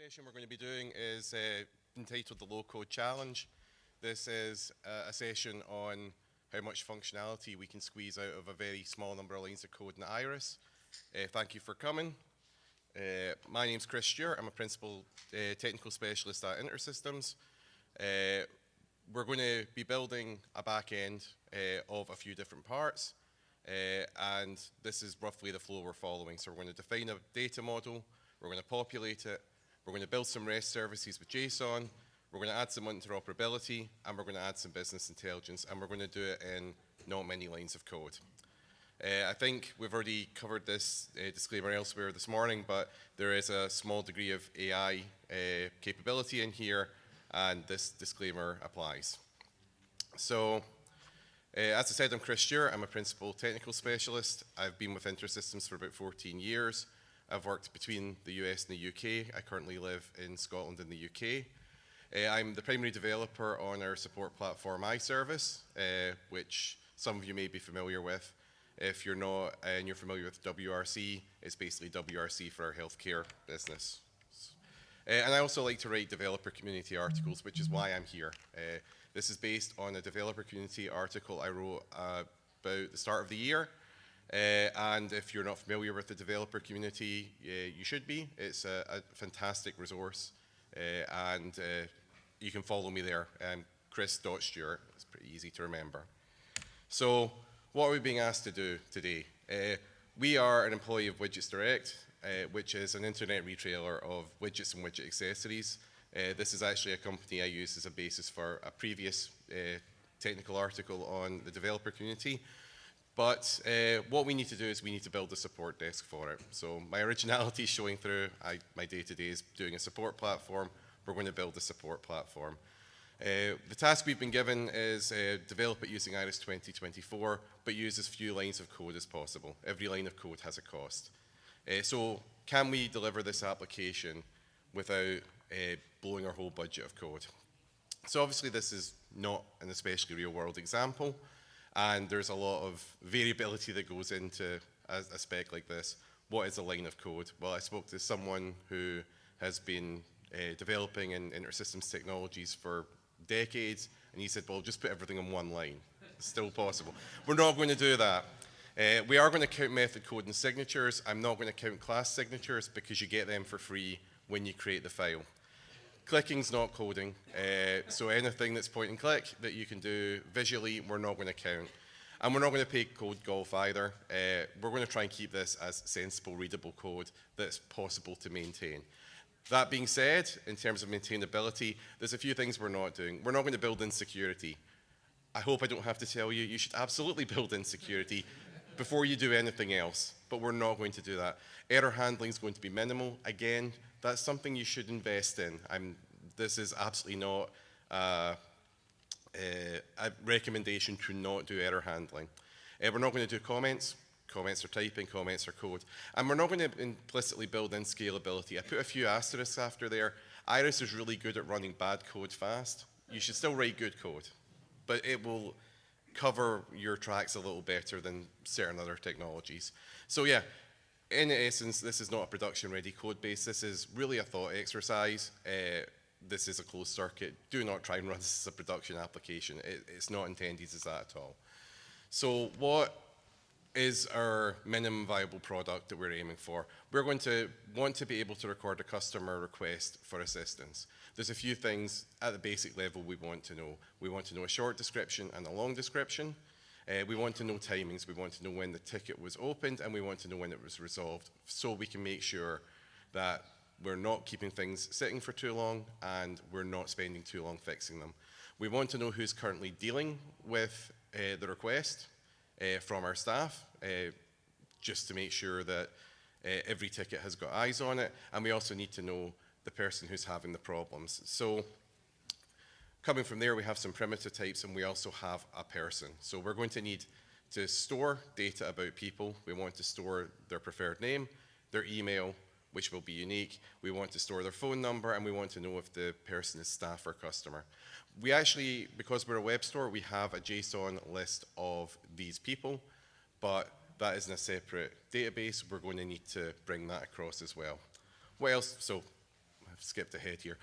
session we're going to be doing is entitled the Low Code Challenge. This is a session on how much functionality we can squeeze out of a very small number of lines of code in IRIS. Thank you for coming. My name's Chris Stewart. I'm a Principal Technical Specialist at InterSystems. We're going to be building a back end of a few different parts, and this is roughly the flow we're following. So we're going to define a data model, we're going to populate it, we're going to build some REST services with JSON, we're going to add some interoperability, and we're going to add some business intelligence, and we're going to do it in not many lines of code. I think we've already covered this disclaimer elsewhere this morning, but there is a small degree of AI capability in here, and this disclaimer applies. So, as I said, I'm Chris Stewart. I'm a Principal Technical Specialist. I've been with InterSystems for about 14 years. I've worked between the US and the UK. I currently live in Scotland and the UK. I'm the primary developer on our support platform iService, which some of you may be familiar with. If you're not and you're familiar with WRC, it's basically WRC for our healthcare business. And I also like to write developer community articles, which is why I'm here. This is based on a developer community article I wrote about the start of the year. And if you're not familiar with the developer community, you should be. It's a fantastic resource, and you can follow me there. Chris.Stewart. It's pretty easy to remember. So, what are we being asked to do today? We are an employee of Widgets Direct, which is an internet retailer of widgets and widget accessories. This is actually a company I used as a basis for a previous technical article on the developer community. But what we need to do is we need to build a support desk for it. So my originality is showing through. My day-to-day is doing a support platform. We're going to build a support platform. The task we've been given is develop it using IRIS 2024, but use as few lines of code as possible. Every line of code has a cost. So can we deliver this application without blowing our whole budget of code? So obviously this is not an especially real-world example, and there's a lot of variability that goes into a spec like this. What is a line of code? Well, I spoke to someone who has been developing in InterSystems technologies for decades, and he said, well, just put everything in one line. It's still possible. We're not going to do that. We are going to count method code and signatures. I'm not going to count class signatures because you get them for free when you create the file. Clicking's not coding, so anything that's point and click that you can do visually, we're not going to count. And we're not going to pay code golf either. We're going to try and keep this as sensible, readable code that's possible to maintain. That being said, in terms of maintainability, there's a few things we're not doing. We're not going to build in security. I hope I don't have to tell you, you should absolutely build in security before you do anything else, but we're not going to do that. Error handling is going to be minimal. Again, that's something you should invest in. This is absolutely not a recommendation to not do error handling. We're not going to do comments. Comments are typing, comments are code. And we're not going to implicitly build in scalability. I put a few asterisks after there. IRIS is really good at running bad code fast. You should still write good code, but it will cover your tracks a little better than certain other technologies. So yeah, in essence, this is not a production-ready code base. This is really a thought exercise. This is a closed circuit. Do not try and run this as a production application. It's not intended as that at all. So what is our minimum viable product that we're aiming for? We're going to want to be able to record a customer request for assistance. There's a few things at the basic level we want to know. We want to know a short description and a long description. We want to know timings. We want to know when the ticket was opened, and we want to know when it was resolved, so we can make sure that we're not keeping things sitting for too long and we're not spending too long fixing them. We want to know who's currently dealing with the request from our staff, just to make sure that every ticket has got eyes on it, and we also need to know the person who's having the problems. So coming from there, we have some primitive types, and we also have a person. So we're going to need to store data about people. We want to store their preferred name, their email, which will be unique. We want to store their phone number, and we want to know if the person is staff or customer. We actually, because we're a web store, we have a JSON list of these people, but that is in a separate database. We're going to need to bring that across as well. What else? So I've skipped ahead here.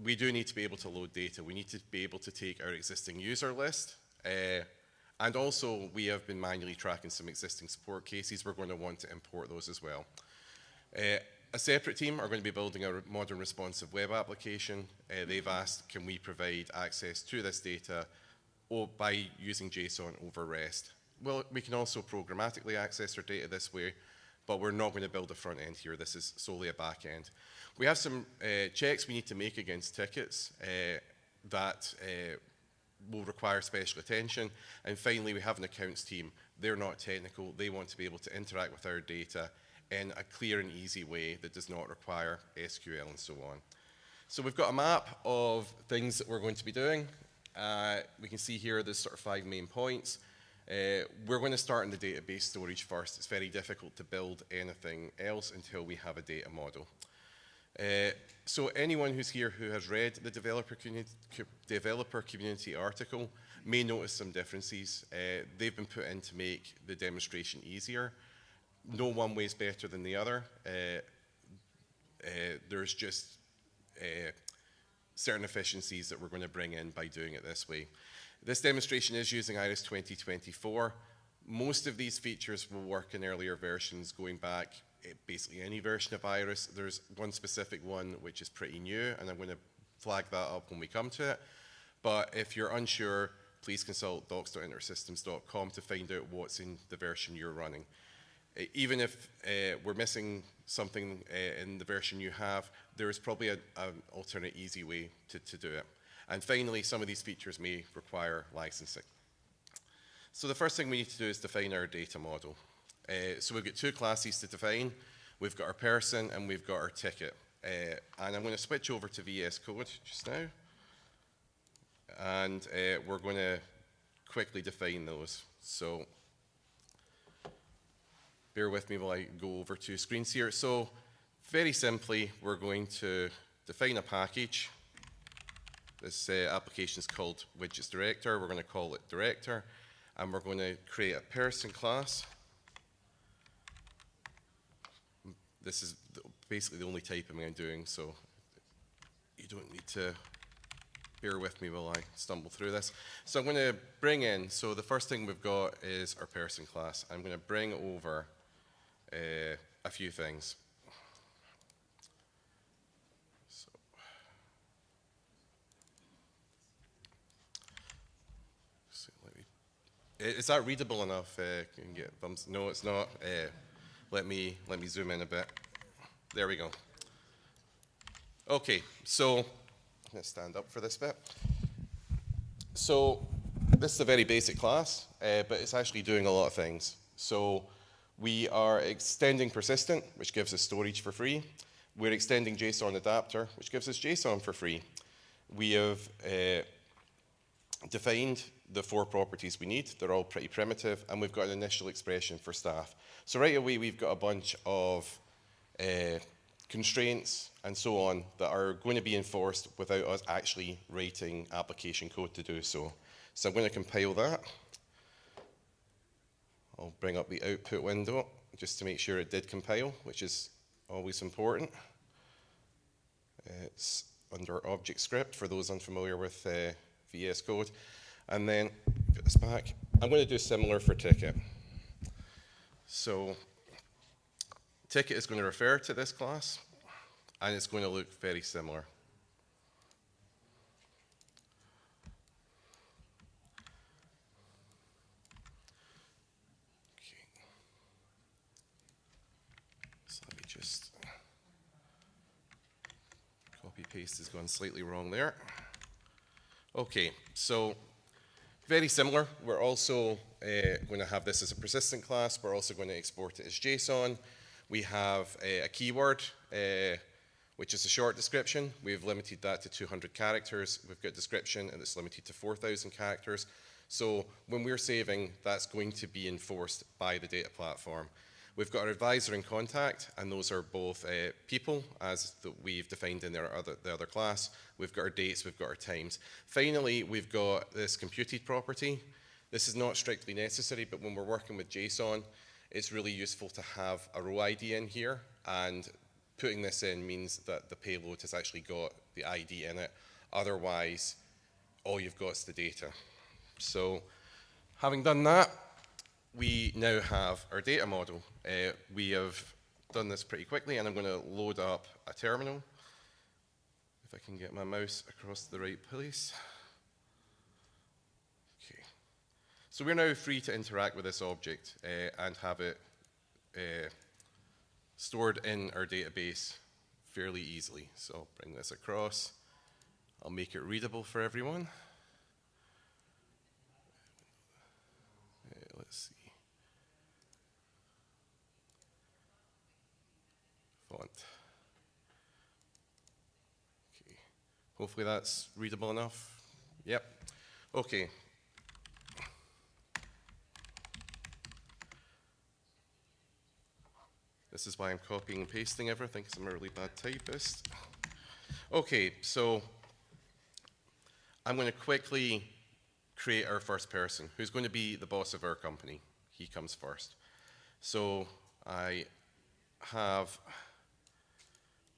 We do need to be able to load data. We need to be able to take our existing user list, and also we have been manually tracking some existing support cases. We're going to want to import those as well. A separate team are going to be building a modern responsive web application. They've asked, can we provide access to this data by using JSON over REST? Well, we can also programmatically access our data this way, but we're not going to build a front end here. This is solely a back end. We have some checks we need to make against tickets that will require special attention. And finally, we have an accounts team. They're not technical. They want to be able to interact with our data in a clear and easy way that does not require SQL and so on. So we've got a map of things that we're going to be doing. We can see here there's sort of 5 main points. We're going to start in the database storage first. It's very difficult to build anything else until we have a data model. So anyone who's here who has read the developer community article may notice some differences. They've been put in to make the demonstration easier. No one way is better than the other. There's just certain efficiencies that we're going to bring in by doing it this way. This demonstration is using IRIS 2024. Most of these features will work in earlier versions going back basically any version of IRIS. There's one specific one which is pretty new, and I'm going to flag that up when we come to it. But if you're unsure, please consult docs.intersystems.com to find out what's in the version you're running. Even if we're missing something in the version you have, there is probably an alternate easy way to do it. And finally, some of these features may require licensing. So the first thing we need to do is define our data model. So we've got 2 classes to define. We've got our person and we've got our ticket. And I'm going to switch over to VS Code just now. And we're going to quickly define those. So bear with me while I go over 2 screens here. So very simply, we're going to define a package. This application is called Widgets Director. We're going to call it Director. And we're going to create a person class. This is basically the only typing I'm doing, so you don't need to bear with me while I stumble through this. So I'm going to bring in, so the first thing we've got is our person class. I'm going to bring over a few things. Is that readable enough? Can you get thumbs? No, it's not. Let me zoom in a bit. There we go. Okay, so I'm going to stand up for this bit. So this is a very basic class, but it's actually doing a lot of things. So we are extending persistent, which gives us storage for free. We're extending JSON adapter, which gives us JSON for free. We have defined the 4 properties we need. They're all pretty primitive, and we've got an initial expression for staff. So right away, we've got a bunch of constraints and so on that are going to be enforced without us actually writing application code to do so. So I'm going to compile that. I'll bring up the output window just to make sure it did compile, which is always important. It's under object script for those unfamiliar with VS Code. And then, get this back, I'm going to do similar for ticket. So, ticket is going to refer to this class, and it's going to look very similar. Okay. So let me just copy paste has gone slightly wrong there. Okay, so very similar. We're also going to have this as a persistent class. We're also going to export it as JSON. We have a keyword, which is a short description. We've limited that to 200 characters. We've got description, and it's limited to 4,000 characters. So when we're saving, that's going to be enforced by the data platform. We've got our advisor and contact, and those are both people, as we've defined in the other class. We've got our dates, we've got our times. Finally, we've got this computed property. This is not strictly necessary, but when we're working with JSON, it's really useful to have a row ID in here, and putting this in means that the payload has actually got the ID in it. Otherwise, all you've got is the data. So having done that, we now have our data model. We have done this pretty quickly, and I'm going to load up a terminal. If I can get my mouse across the right place. Okay. So we're now free to interact with this object and have it stored in our database fairly easily. So I'll bring this across. I'll make it readable for everyone. Let's see. Font. Okay. Hopefully that's readable enough. Yep. Okay. This is why I'm copying and pasting everything, because I'm a really bad typist. Okay, so I'm going to quickly create our first person, who's going to be the boss of our company. He comes first. So I have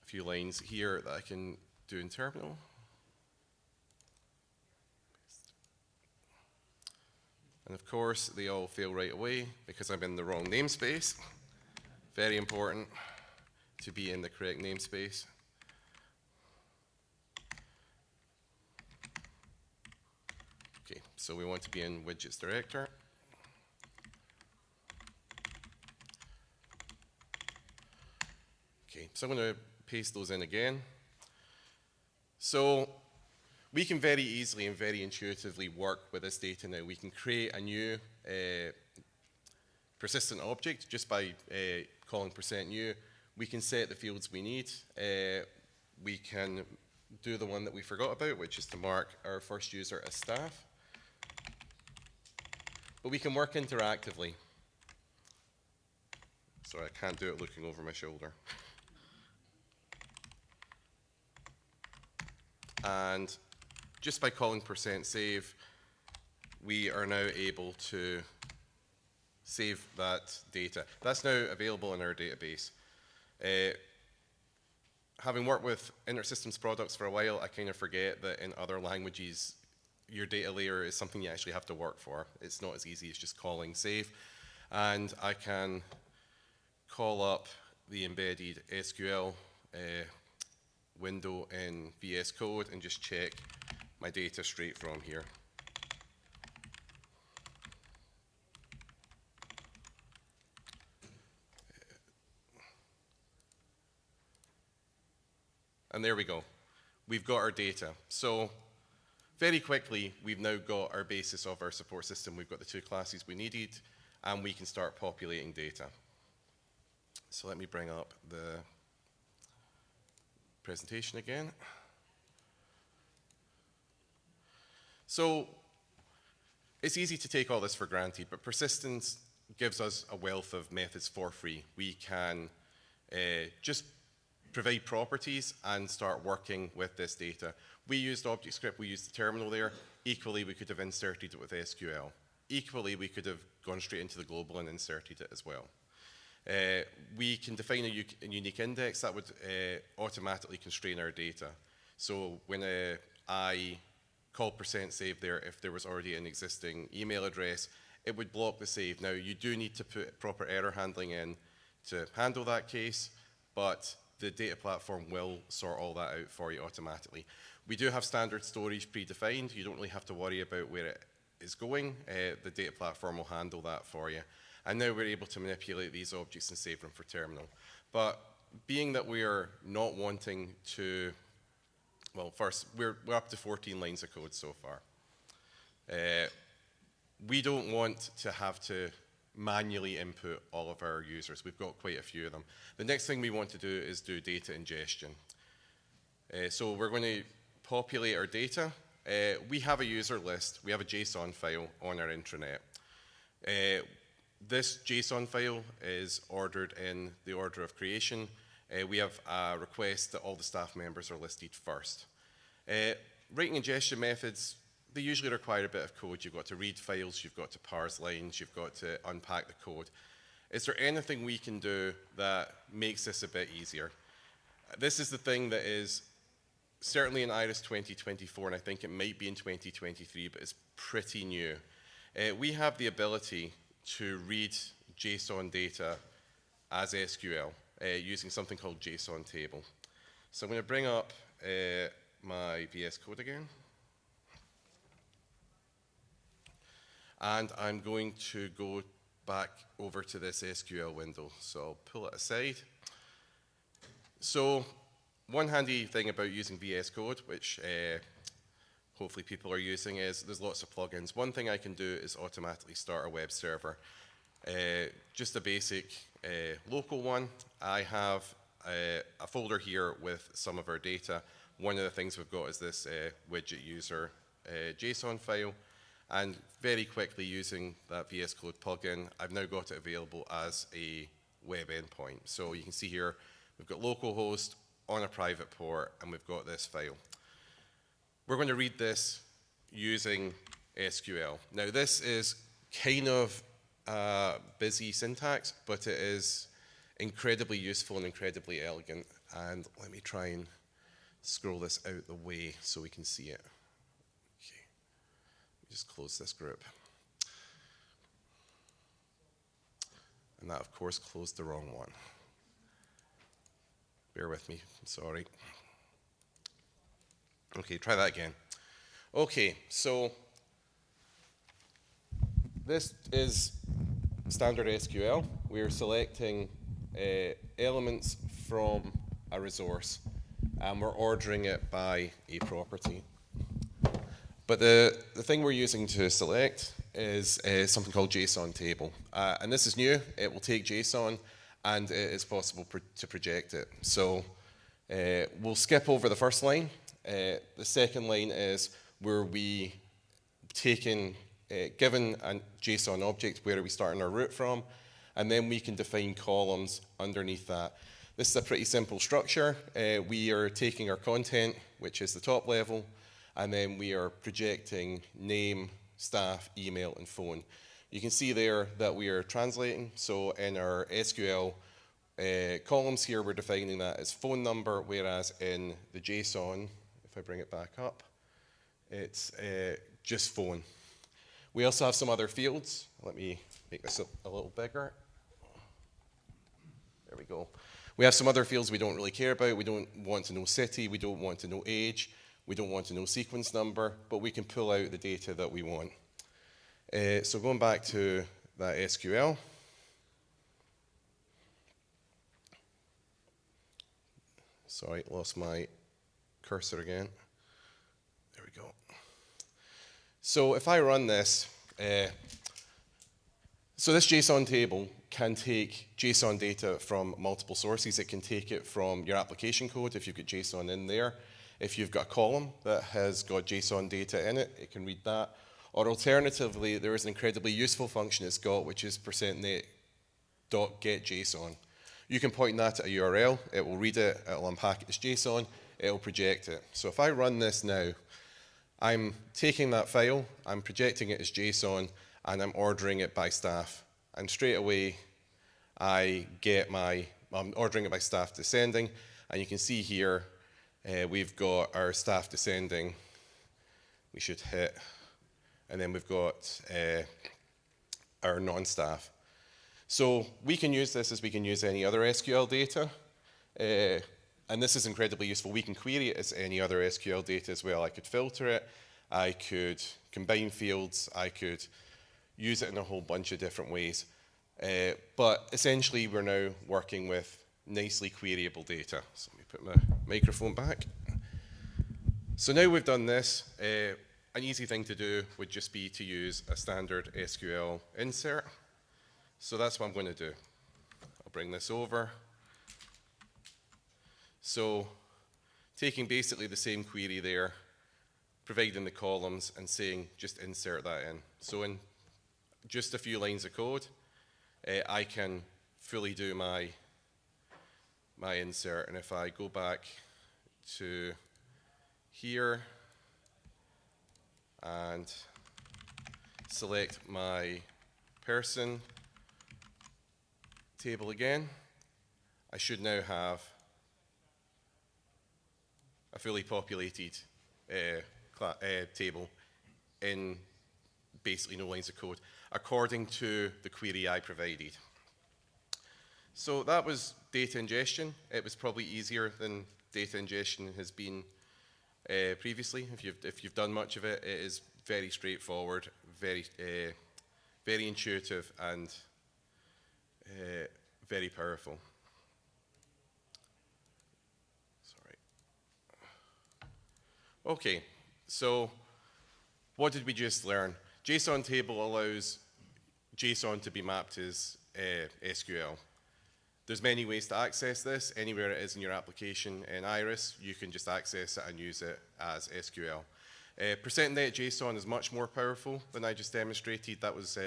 a few lines here that I can do in terminal. And of course, they all fail right away because I'm in the wrong namespace. Very important to be in the correct namespace. Okay, so we want to be in widgets director. Okay, so I'm going to paste those in again. So we can very easily and very intuitively work with this data now. We can create a new persistent object just by calling %new. We can set the fields we need. We can do the one that we forgot about, which is to mark our first user as staff. But we can work interactively. Sorry, I can't do it looking over my shoulder. And just by calling %save, we are now able to save that data. That's now available in our database. Having worked with InterSystems products for a while, I kind of forget that in other languages, your data layer is something you actually have to work for. It's not as easy as just calling save. And I can call up the embedded SQL window in VS Code and just check my data straight from here. And there we go. We've got our data. So very quickly, we've now got our basis of our support system. We've got the two classes we needed, and we can start populating data. So let me bring up the presentation again. So it's easy to take all this for granted, but persistence gives us a wealth of methods for free. We can just provide properties and start working with this data. We used ObjectScript, we used the terminal there. Equally, we could have inserted it with SQL. Equally, we could have gone straight into the global and inserted it as well. We can define a unique index that would automatically constrain our data. So when I call %save there, if there was already an existing email address, it would block the save. Now, you do need to put proper error handling in to handle that case, but the data platform will sort all that out for you automatically. We do have standard storage predefined. You don't really have to worry about where it is going. The data platform will handle that for you. And now we're able to manipulate these objects and save them for terminal. But being that we are not wanting to, well, first, we're up to 14 lines of code so far. We don't want to have to manually input all of our users. We've got quite a few of them. The next thing we want to do is do data ingestion. So we're going to populate our data. We have a user list. We have a JSON file on our intranet. This JSON file is ordered in the order of creation. We have a request that all the staff members are listed first. Writing ingestion methods, they usually require a bit of code. You've got to read files, you've got to parse lines, you've got to unpack the code. Is there anything we can do that makes this a bit easier? This is the thing that is certainly in IRIS 2024, and I think it might be in 2023, but it's pretty new. We have the ability to read JSON data as SQL using something called JSON table. So I'm going to bring up my VS Code again. And I'm going to go back over to this SQL window. So I'll pull it aside. So one handy thing about using VS Code, which hopefully people are using, is there's lots of plugins. One thing I can do is automatically start a web server. Just a basic local one. I have a folder here with some of our data. One of the things we've got is this widget user JSON file. And very quickly using that VS Code plugin, I've now got it available as a web endpoint. So you can see here, we've got localhost on a private port, and we've got this file. We're going to read this using SQL. Now this is kind of busy syntax, but it is incredibly useful and incredibly elegant. And let me try and scroll this out the way so we can see it. Just close this group. And that, of course, closed the wrong one. Bear with me, I'm sorry. Okay, try that again. Okay, so this is standard SQL. We're selecting elements from a resource, and we're ordering it by a property. But the thing we're using to select is something called JSON table. And this is new. It will take JSON, and it is possible to project it. So we'll skip over the first line. The second line is where we given a JSON object, where are we starting our route from, and then we can define columns underneath that. This is a pretty simple structure. We are taking our content, which is the top level, and then we are projecting name, staff, email, and phone. You can see there that we are translating. So in our SQL columns here, we're defining that as phone number, whereas in the JSON, if I bring it back up, it's just phone. We also have some other fields. Let me make this a little bigger. There we go. We have some other fields we don't really care about. We don't want to know city. We don't want to know age. We don't want to know sequence number, but we can pull out the data that we want. So going back to that SQL. Sorry, lost my cursor again. There we go. So if I run this, so this JSON table can take JSON data from multiple sources. It can take it from your application code if you've got JSON in there. If you've got a column that has got JSON data in it, it can read that. Or alternatively, there is an incredibly useful function it's got, which is %net.getJSON. You can point that at a URL, it will read it, it will unpack it as JSON, it will project it. So if I run this now, I'm taking that file, I'm projecting it as JSON, and I'm ordering it by staff. And straight away, I'm ordering it by staff descending, and you can see here, we've got our staff descending, we should hit, and then we've got our non-staff. So we can use this as we can use any other SQL data, and this is incredibly useful. We can query it as any other SQL data as well. I could filter it, I could combine fields, I could use it in a whole bunch of different ways. But essentially, we're now working with nicely queryable data. So let me put my microphone back. So now we've done this, an easy thing to do would just be to use a standard SQL insert. So that's what I'm going to do. I'll bring this over. So taking basically the same query there, providing the columns and saying just insert that in. So in just a few lines of code, I can fully do my insert. And if I go back to here and select my person table again, I should now have a fully populated table in basically no lines of code, according to the query I provided. So that was data ingestion. It was probably easier than data ingestion has been previously. If you've done much of it, it is very straightforward, very intuitive, and very powerful. Sorry. Okay, so what did we just learn? JSON table allows JSON to be mapped as SQL. There's many ways to access this. Anywhere it is in your application in IRIS, you can just access it and use it as SQL. %net JSON is much more powerful than I just demonstrated. That was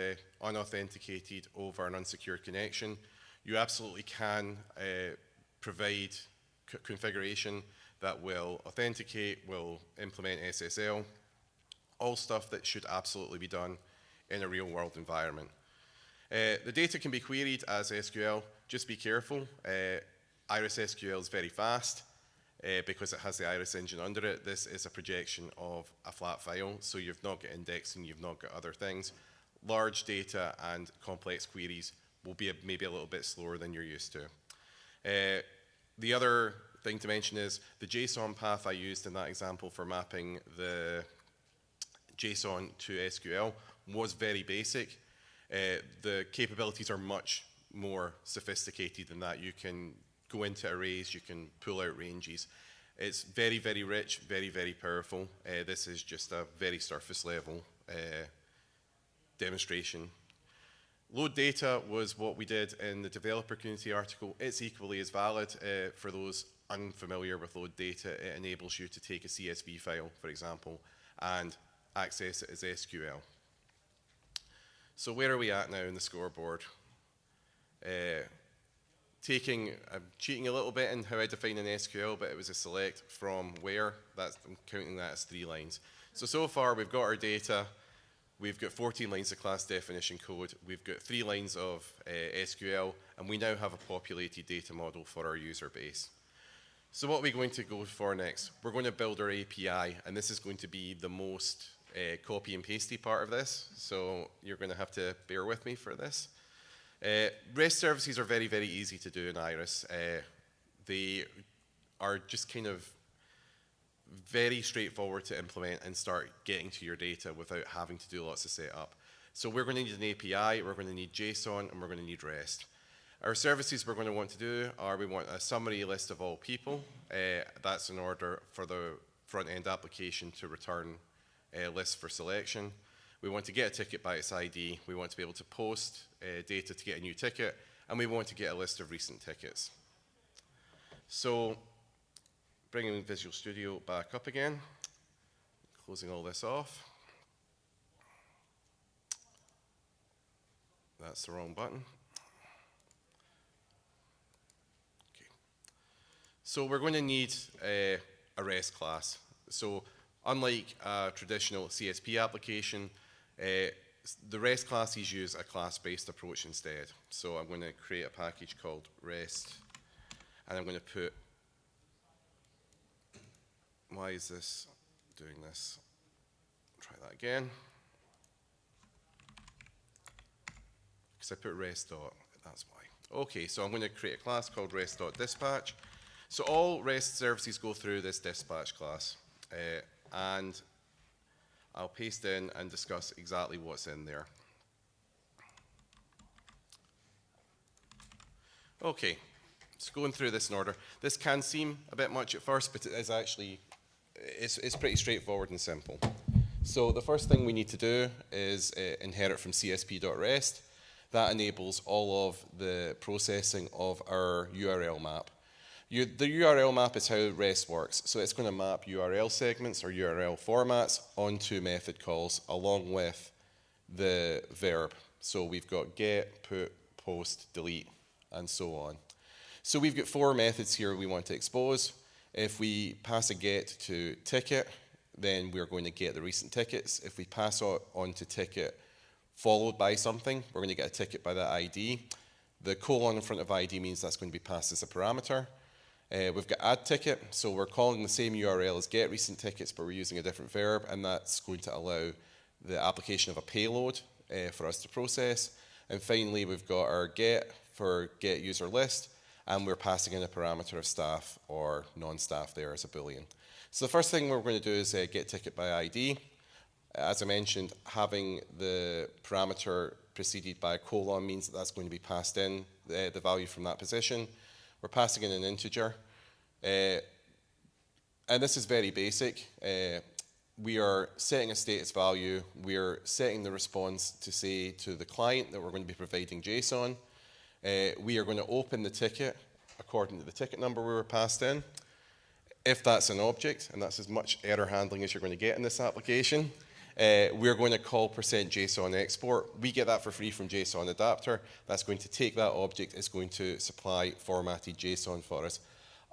unauthenticated over an unsecured connection. You absolutely can provide configuration that will authenticate, will implement SSL, all stuff that should absolutely be done in a real-world environment. The data can be queried as SQL. Just be careful. IRIS SQL is very fast because it has the IRIS engine under it. This is a projection of a flat file, so you've not got indexing, you've not got other things. Large data and complex queries will be maybe a little bit slower than you're used to. The other thing to mention is the JSON path I used in that example for mapping the JSON to SQL was very basic. The capabilities are much more sophisticated than that. You can go into arrays, you can pull out ranges. It's very, very rich, very, very powerful. This is just a very surface level demonstration. Load data was what we did in the developer community article. It's equally as valid for those unfamiliar with load data. It enables you to take a CSV file, for example, and access it as SQL. So where are we at now in the scoreboard? I'm cheating a little bit in how I define an SQL, but it was a select from where. I'm counting that as 3 lines. So far we've got our data. We've got 14 lines of class definition code. We've got 3 lines of SQL, and we now have a populated data model for our user base. So what are we going to go for next? We're going to build our API, and this is going to be the most copy and pasty part of this, so you're going to have to bear with me for this. REST services are very, very easy to do in IRIS. They are just kind of very straightforward to implement and start getting to your data without having to do lots of setup. So we're going to need an API, we're going to need JSON, and we're going to need REST. Our services we're going to want to do are we want a summary list of all people. That's in order for the front-end application to return lists for selection. We want to get a ticket by its ID. We want to be able to post data to get a new ticket, and we want to get a list of recent tickets. So bringing Visual Studio back up again, closing all this off. That's the wrong button. Okay. So we're going to need a REST class. So unlike a traditional CSP application, the REST classes use a class-based approach instead. So I'm going to create a package called REST, and I'm going to put, why is this doing this? Try that again. Because I put REST dot, that's why. Okay, so I'm going to create a class called REST.dispatch. So all REST services go through this dispatch class, and I'll paste in and discuss exactly what's in there. Okay, so going through this in order. This can seem a bit much at first, but it is actually, it's pretty straightforward and simple. So the first thing we need to do is inherit from csp.rest. That enables all of the processing of our URL map. The URL map is how REST works. So it's going to map URL segments or URL formats onto method calls along with the verb. So we've got get, put, post, delete, and so on. So we've got 4 methods here we want to expose. If we pass a get to ticket, then we're going to get the recent tickets. If we pass on to ticket followed by something, we're going to get a ticket by that ID. The colon in front of ID means that's going to be passed as a parameter. We've got add ticket, so we're calling the same URL as get recent tickets, but we're using a different verb, and that's going to allow the application of a payload for us to process. And finally, we've got our get for get user list, and we're passing in a parameter of staff or non-staff there as a Boolean. So the first thing we're going to do is get ticket by ID. As I mentioned, having the parameter preceded by a colon means that that's going to be passed in, the value from that position. We're passing in an integer. And this is very basic. We are setting a status value. We're setting the response to say to the client that we're going to be providing JSON. We are going to open the ticket according to the ticket number we were passed in. If that's an object, and that's as much error handling as you're going to get in this application, we're going to call %JSON export. We get that for free from JSON adapter. That's going to take that object. It's going to supply formatted JSON for us.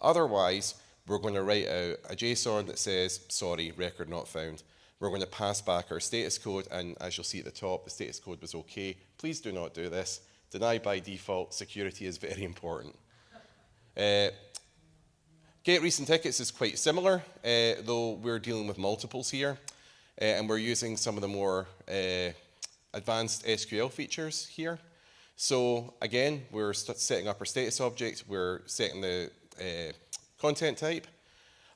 Otherwise, we're going to write out a JSON that says, sorry, record not found. We're going to pass back our status code, and as you'll see at the top, the status code was okay. Please do not do this. Deny by default. Security is very important. Get recent tickets is quite similar, though we're dealing with multiples here. And we're using some of the more advanced SQL features here. So again, we're setting up our status object, we're setting the content type,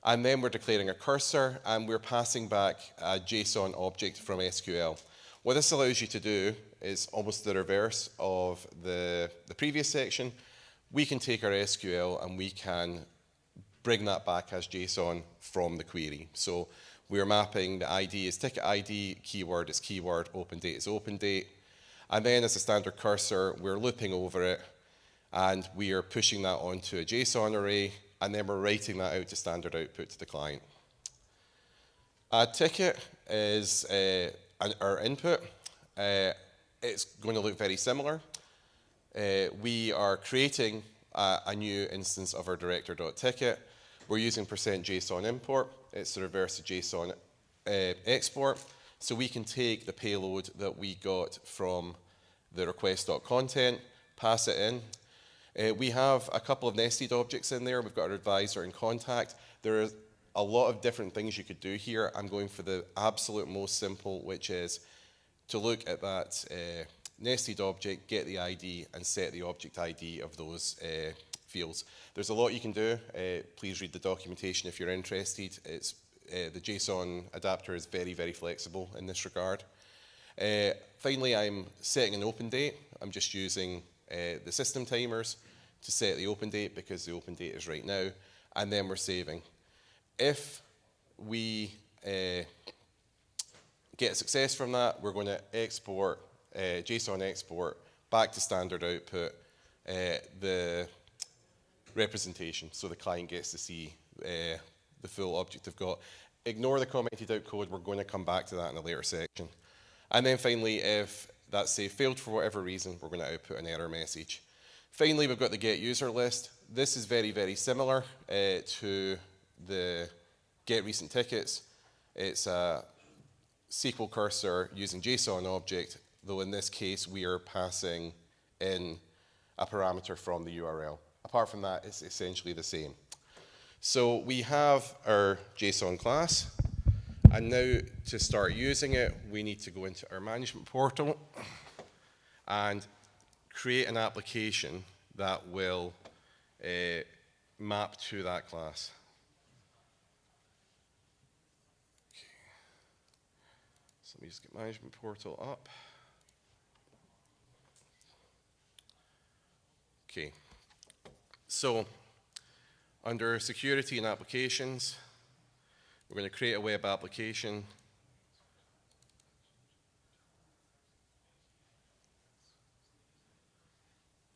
and then we're declaring a cursor, and we're passing back a JSON object from SQL. What this allows you to do is almost the reverse of the previous section. We can take our SQL and we can bring that back as JSON from the query. So we're mapping the ID as ticket ID, keyword is keyword, open date is open date. And then as a standard cursor, we're looping over it, and we are pushing that onto a JSON array, and then we're writing that out to standard output to the client. Add ticket is our input. It's going to look very similar. We are creating a new instance of our director.ticket. We're using %JSON import. It's the reverse of JSON export. So we can take the payload that we got from the request.content, pass it in. We have a couple of nested objects in there. We've got our advisor and contact. There are a lot of different things you could do here. I'm going for the absolute most simple, which is to look at that nested object, get the ID, and set the object ID of those fields. There's a lot you can do. Please read the documentation if you're interested. The JSON adapter is very, very flexible in this regard. Finally, I'm setting an open date. I'm just using the system timers to set the open date because the open date is right now, and then we're saving. If we get a success from that, we're going to export, JSON export, back to standard output, the representation, so the client gets to see the full object they've got. Ignore the commented out code. We're going to come back to that in a later section. And then finally, if that save failed for whatever reason, we're going to output an error message. Finally, we've got the get user list. This is very, very similar to the get recent tickets. It's a SQL cursor using JSON object, though in this case we are passing in a parameter from the URL. Apart from that, it's essentially the same. So we have our JSON class, and now to start using it, we need to go into our management portal and create an application that will map to that class. Okay. So let me just get management portal up. Okay. So under security and applications, we're going to create a web application.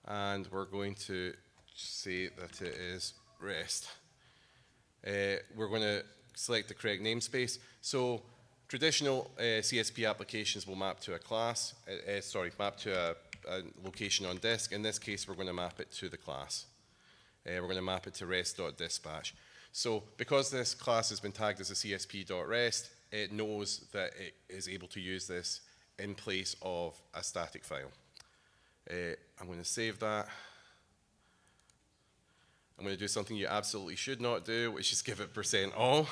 And we're going to say that it is REST. We're going to select the correct namespace. So traditional CSP applications will map to a class, map to a location on disk. In this case, we're going to map it to the class. We're going to map it to rest.dispatch. So because this class has been tagged as a csp.rest, it knows that it is able to use this in place of a static file. I'm going to save that. I'm going to do something you absolutely should not do, which is give it %all.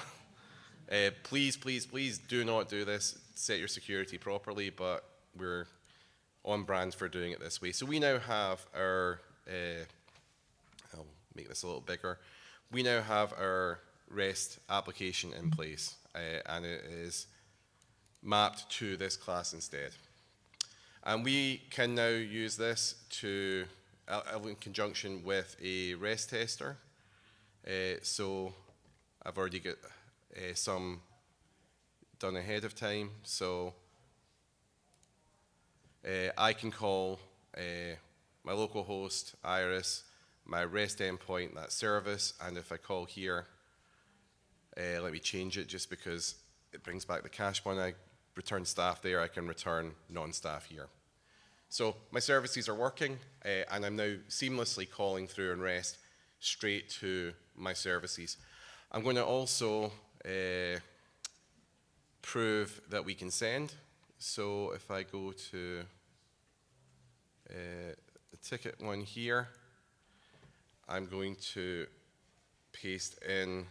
Please, please, please do not do this. Set your security properly, but we're on brand for doing it this way. So we now have our, I'll make this a little bigger. We now have our REST application in place, and it is mapped to this class instead. And we can now use this to, in conjunction with a REST tester. So I've already got some done ahead of time. So I can call my local host, IRIS, my REST endpoint, that service, and if I call here, let me change it just because it brings back the cache one. I return staff there, I can return non-staff here. So my services are working, and I'm now seamlessly calling through in REST straight to my services. I'm going to also prove that we can send. So if I go to the ticket one here, I'm going to paste in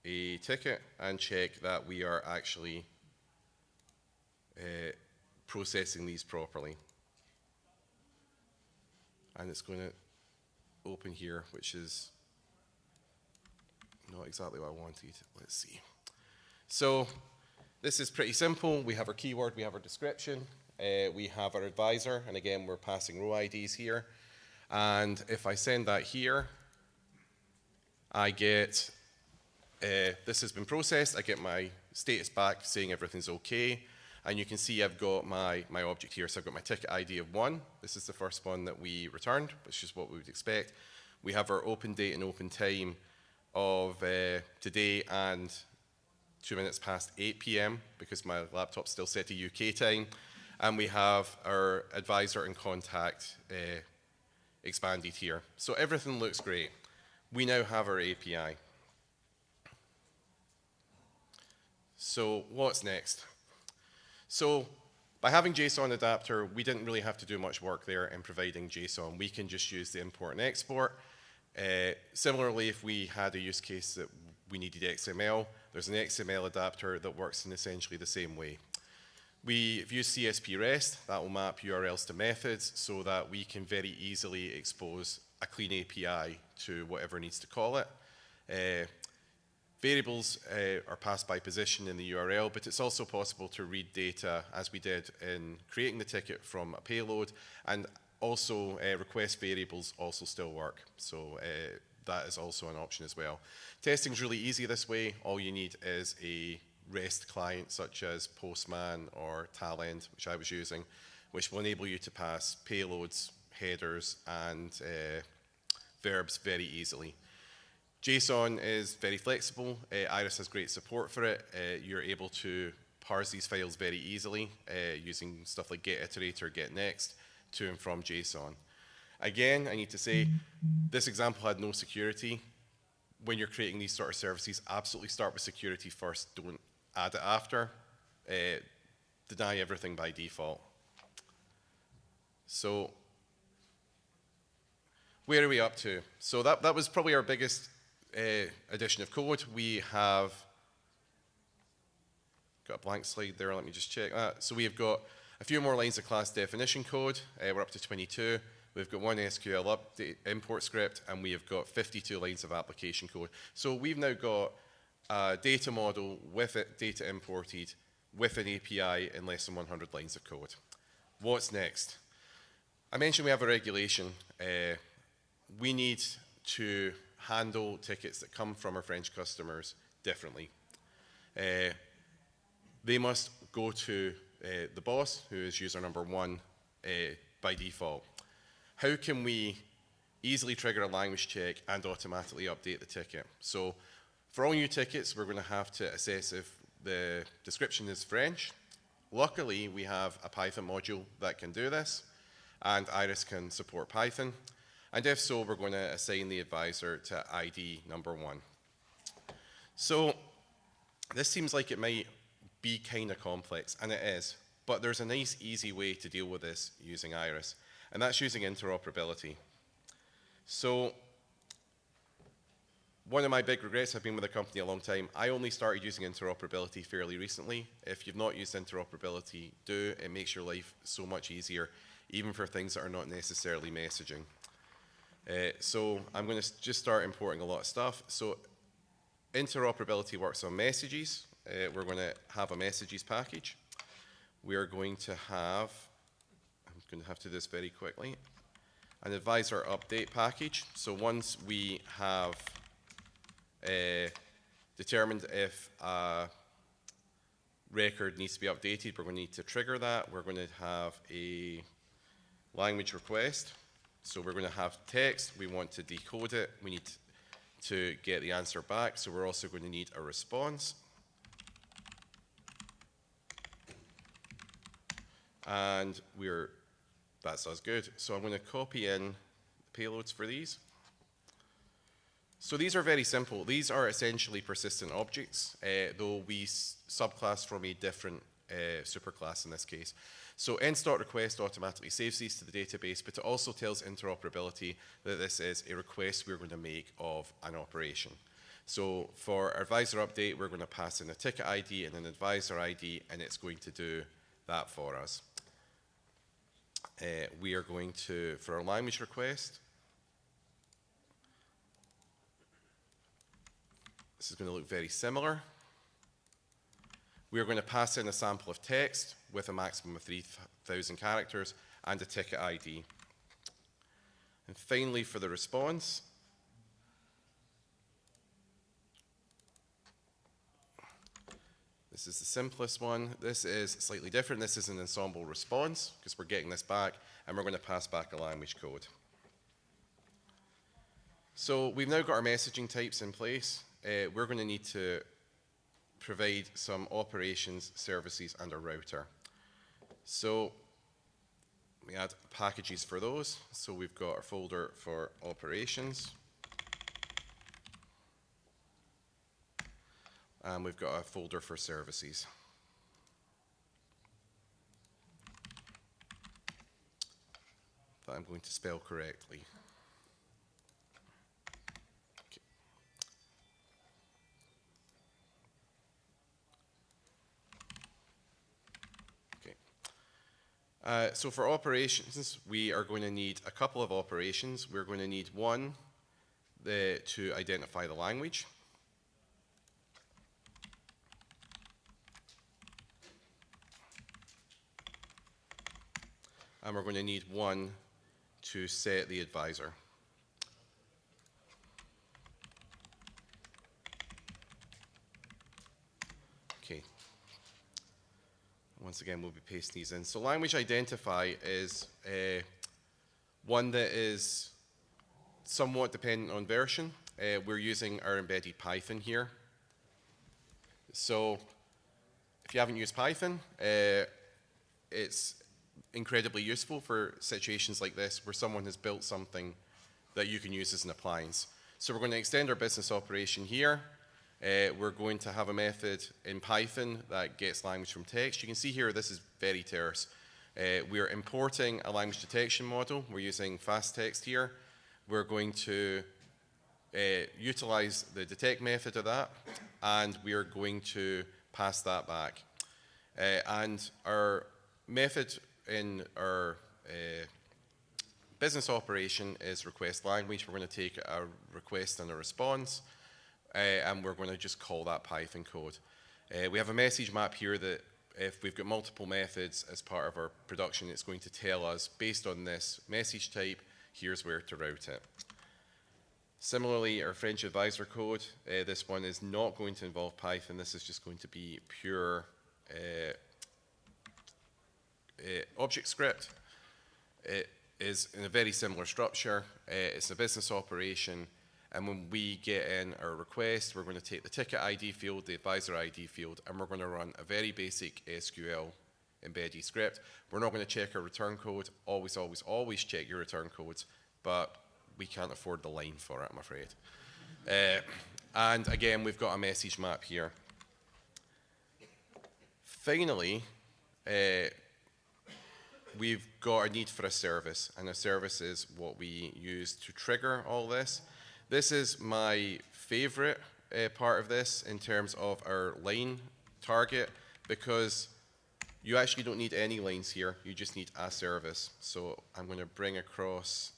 a ticket and check that we are actually processing these properly. And it's going to open here, which is not exactly what I wanted. Let's see. So this is pretty simple. We have our keyword, we have our description, we have our advisor, and again, we're passing row IDs here. And if I send that here, I get, this has been processed, I get my status back saying everything's okay. And you can see I've got my object here. So I've got my ticket ID of 1. This is the first one that we returned, which is what we would expect. We have our open date and open time of today and 2 minutes past 8 p.m. because my laptop's still set to UK time. And we have our advisor and contact expanded here. So everything looks great. We now have our API. So what's next? So by having JSON adapter, we didn't really have to do much work there in providing JSON. We can just use the import and export. Similarly, if we had a use case that we needed XML, there's an XML adapter that works in essentially the same way. We've used CSP REST. That will map URLs to methods so that we can very easily expose a clean API to whatever needs to call it. Variables are passed by position in the URL, but it's also possible to read data, as we did in creating the ticket, from a payload, and also request variables also still work. So that is also an option as well. Testing is really easy this way. All you need is a REST client, such as Postman or Talend, which I was using, which will enable you to pass payloads, headers, and verbs very easily. JSON is very flexible. IRIS has great support for it. You're able to parse these files very easily using stuff like getIterator, getNext to and from JSON. Again, I need to say, this example had no security. When you're creating these sort of services, absolutely start with security first. Don't add it after. Deny everything by default. So where are we up to? So that was probably our biggest addition of code. We have got a blank slide there, let me just check that. So we have got a few more lines of class definition code. We're up to 22. We've got one SQL update import script, and we have got 52 lines of application code. So we've now got a data model with it, data imported, with an API in less than 100 lines of code. What's next? I mentioned we have a regulation. We need to handle tickets that come from our French customers differently. They must go to the boss, who is user number 1 by default. How can we easily trigger a language check and automatically update the ticket? So for all new tickets, we're going to have to assess if the description is French. Luckily, we have a Python module that can do this, and IRIS can support Python. And if so, we're going to assign the advisor to ID number 1. So this seems like it might be kind of complex, and it is. But there's a nice, easy way to deal with this using IRIS, and that's using interoperability. So One of my big regrets, I've been with the company a long time, I only started using interoperability fairly recently. If you've not used interoperability, do. It makes your life so much easier, even for things that are not necessarily messaging. So I'm going to just start importing a lot of stuff. So interoperability works on messages. We're going to have a messages package. We are going to have, I'm going to have to do this very quickly, an advisor update package. So once we have determined if a record needs to be updated, we're going to need to trigger that. We're going to have a language request. So we're going to have text. We want to decode it. We need to get the answer back. So we're also going to need a response. And that's us good. So I'm going to copy in payloads for these. So these are very simple. These are essentially persistent objects, though we subclass from a different superclass in this case. So end.request automatically saves these to the database, but it also tells interoperability that this is a request we're going to make of an operation. So for our advisor update, we're going to pass in a ticket ID and an advisor ID, and it's going to do that for us. We are going to, for our language request, this is going to look very similar. We are going to pass in a sample of text with a maximum of 3,000 characters and a ticket ID. And finally, for the response, this is the simplest one. This is slightly different. This is an ensemble response because we're getting this back, and we're going to pass back a language code. So we've now got our messaging types in place. We're going to need to provide some operations, services, and a router. So we add packages for those. So we've got our folder for operations. And we've got a folder for services. That I'm going to spell correctly. So for operations, we are going to need a couple of operations. We're going to need one to identify the language. And we're going to need one to set the advisor. Okay. Once again, we'll be pasting these in. So language identify is one that is somewhat dependent on version. We're using our embedded Python here. So if you haven't used Python, it's incredibly useful for situations like this where someone has built something that you can use as an appliance. So we're going to extend our business operation here. We're going to have a method in Python that gets language from text. You can see here this is very terse. We're importing a language detection model. We're using fast text here. We're going to utilize the detect method of that, and we are going to pass that back. And our method in our business operation is request language. We're going to take a request and a response, and we're going to just call that Python code. We have a message map here that if we've got multiple methods as part of our production, it's going to tell us, based on this message type, here's where to route it. Similarly, our French advisor code, this one is not going to involve Python. This is just going to be pure object script. It is in a very similar structure. It's a business operation, and when we get in our request, we're going to take the ticket ID field, the advisor ID field, and we're going to run a very basic SQL embedded script. We're not going to check our return code. Always, always, always check your return codes, but we can't afford the line for it, I'm afraid. And again, we've got a message map here. Finally, we've got a need for a service, and a service is what we use to trigger all this. This is my favorite part of this in terms of our line target, because you actually don't need any lines here, you just need a service. So I'm going to bring across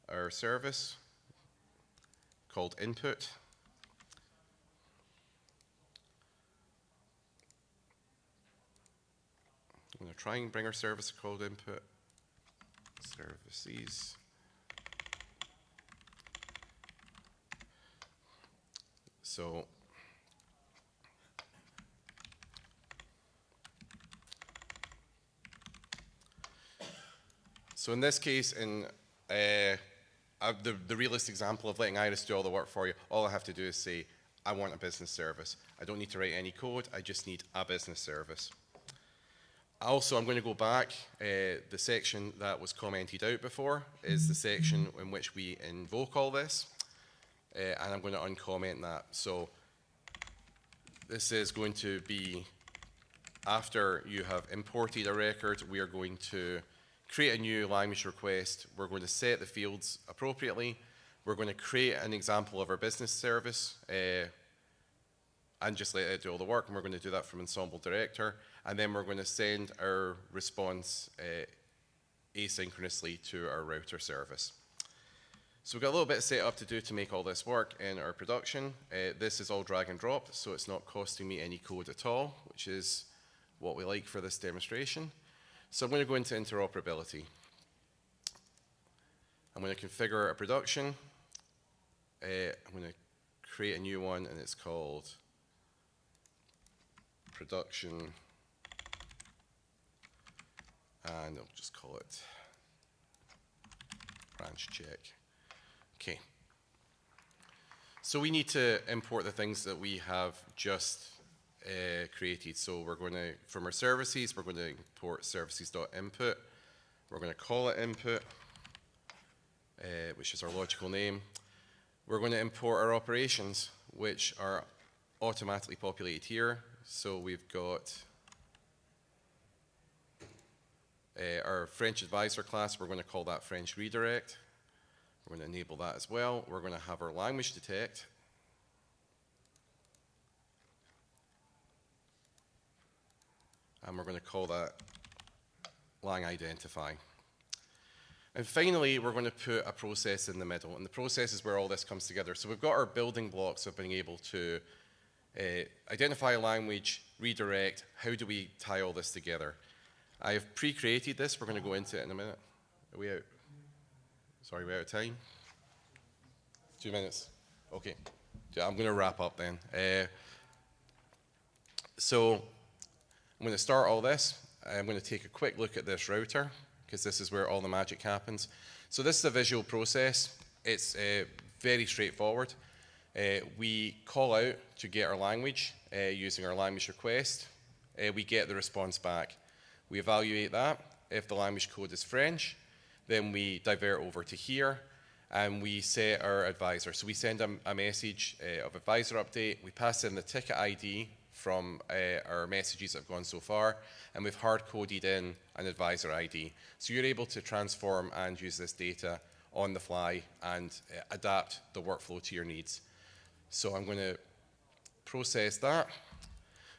our service called input. I'm going to try and bring our service called input. Services. So in this case, the realist example of letting Iris do all the work for you, all I have to do is say, I want a business service. I don't need to write any code, I just need a business service. Also, I'm going to go back. The section that was commented out before is the section in which we invoke all this, and I'm going to uncomment that. So this is going to be after you have imported a record, we are going to create a new language request. We're going to set the fields appropriately. We're going to create an example of our business service and just let it do all the work. And we're going to do that from Ensemble Director. And then we're going to send our response asynchronously to our router service. So we've got a little bit of setup to do to make all this work in our production. This is all drag and drop, so it's not costing me any code at all, which is what we like for this demonstration. So I'm going to go into interoperability. I'm going to configure a production. I'm going to create a new one, and it's called production, and I'll just call it branch check. Okay. So we need to import the things that we have just created. So we're going to, from our services, we're going to import services.input. We're going to call it input, which is our logical name. We're going to import our operations, which are automatically populated here. So we've got our French advisor class. We're going to call that French redirect. We're going to enable that as well. We're going to have our language detect. And we're going to call that lang identify. And finally, we're going to put a process in the middle. And the process is where all this comes together. So we've got our building blocks of being able to identify a language, redirect. How do we tie all this together? I have pre-created this. We're going to go into it in a minute. Are we out? Sorry, we're out of time? 2 minutes. Okay. Yeah, I'm going to wrap up then. So I'm going to start all this. I'm going to take a quick look at this router, because this is where all the magic happens. So this is a visual process. It's very straightforward. We call out to get our language using our language request. We get the response back. We evaluate that. If the language code is French, then we divert over to here, and we set our advisor. So we send a message of advisor update. We pass in the ticket ID from our messages that have gone so far, and we've hard-coded in an advisor ID. So you're able to transform and use this data on the fly and adapt the workflow to your needs. So I'm going to process that.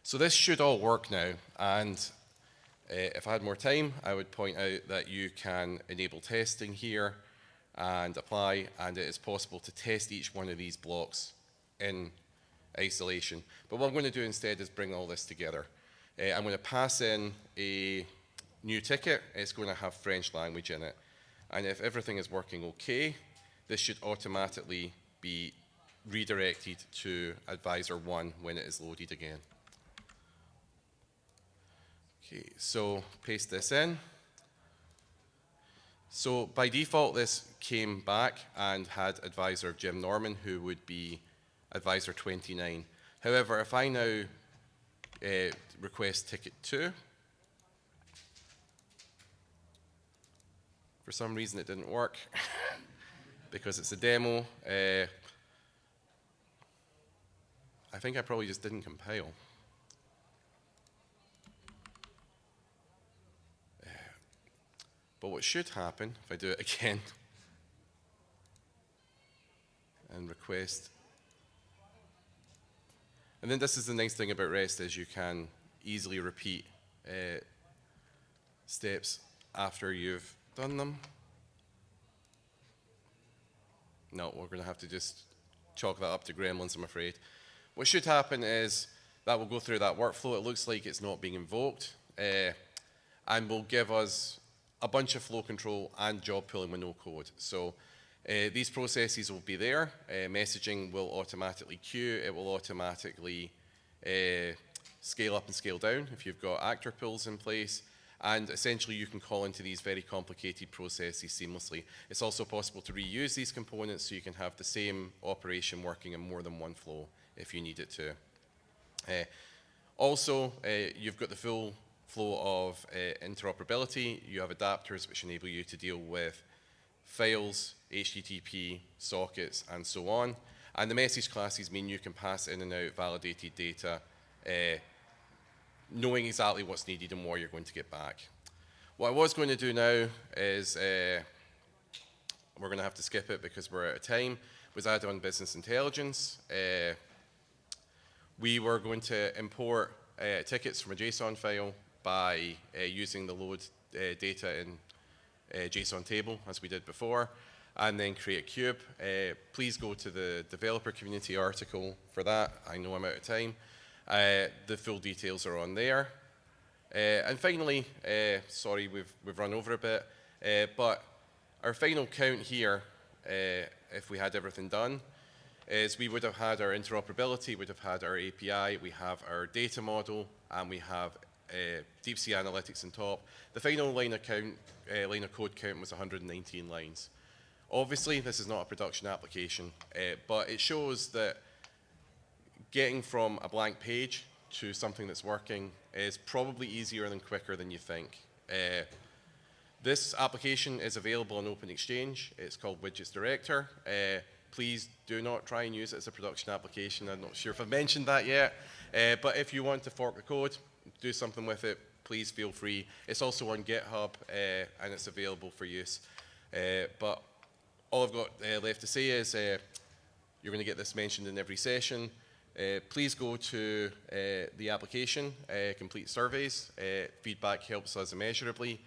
So this should all work now, and if I had more time, I would point out that you can enable testing here and apply, and it is possible to test each one of these blocks in isolation. But what I'm going to do instead is bring all this together. I'm going to pass in a new ticket. It's going to have French language in it. And if everything is working okay, this should automatically be redirected to advisor 1 when it is loaded again. Okay, so paste this in. So by default, this came back and had advisor Jim Norman, who would be advisor 29. However, if I now request ticket 2, for some reason it didn't work because it's a demo. I think I probably just didn't compile. But what should happen, if I do it again, and request. And then this is the nice thing about REST, is you can easily repeat steps after you've done them. No, we're going to have to just chalk that up to gremlins, I'm afraid. What should happen is that will go through that workflow. It looks like it's not being invoked, and will give us a bunch of flow control and job pulling with no code. So these processes will be there. Messaging will automatically queue. It will automatically scale up and scale down if you've got actor pulls in place. And essentially, you can call into these very complicated processes seamlessly. It's also possible to reuse these components so you can have the same operation working in more than one flow if you need it to. Also, you've got the full flow of interoperability. You have adapters which enable you to deal with files, HTTP, sockets, and so on. And the message classes mean you can pass in and out validated data, knowing exactly what's needed and what you're going to get back. What I was going to do now is, we're going to have to skip it because we're out of time, was add on business intelligence. We were going to import tickets from a JSON file by using the load data in JSON table, as we did before, and then create a cube. Please go to the developer community article for that. I know I'm out of time. The full details are on there. And finally, sorry, we've run over a bit, but our final count here, if we had everything done, is we would have had our interoperability, we would have had our API, we have our data model, and we have deep sea analytics on top. The final line of code count was 119 lines. Obviously, this is not a production application, but it shows that getting from a blank page to something that's working is probably easier and quicker than you think. This application is available on OpenExchange. It's called Widgets Director. Please do not try and use it as a production application. I'm not sure if I've mentioned that yet. But if you want to fork the code, do something with it, please feel free. It's also on GitHub, and it's available for use. But all I've got left to say is you're going to get this mentioned in every session. Please go to the application, complete surveys. Feedback helps us immeasurably,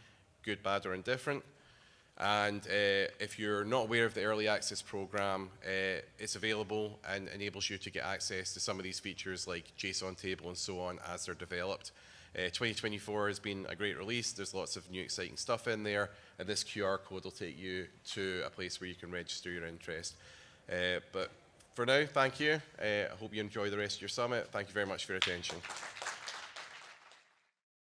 good, bad, or indifferent. And if you're not aware of the early access program, it's available and enables you to get access to some of these features like JSON table and so on as they're developed. 2024 has been a great release. There's lots of new exciting stuff in there, and this QR code will take you to a place where you can register your interest. But for now, thank you. I hope you enjoy the rest of your summit. Thank you very much for your attention.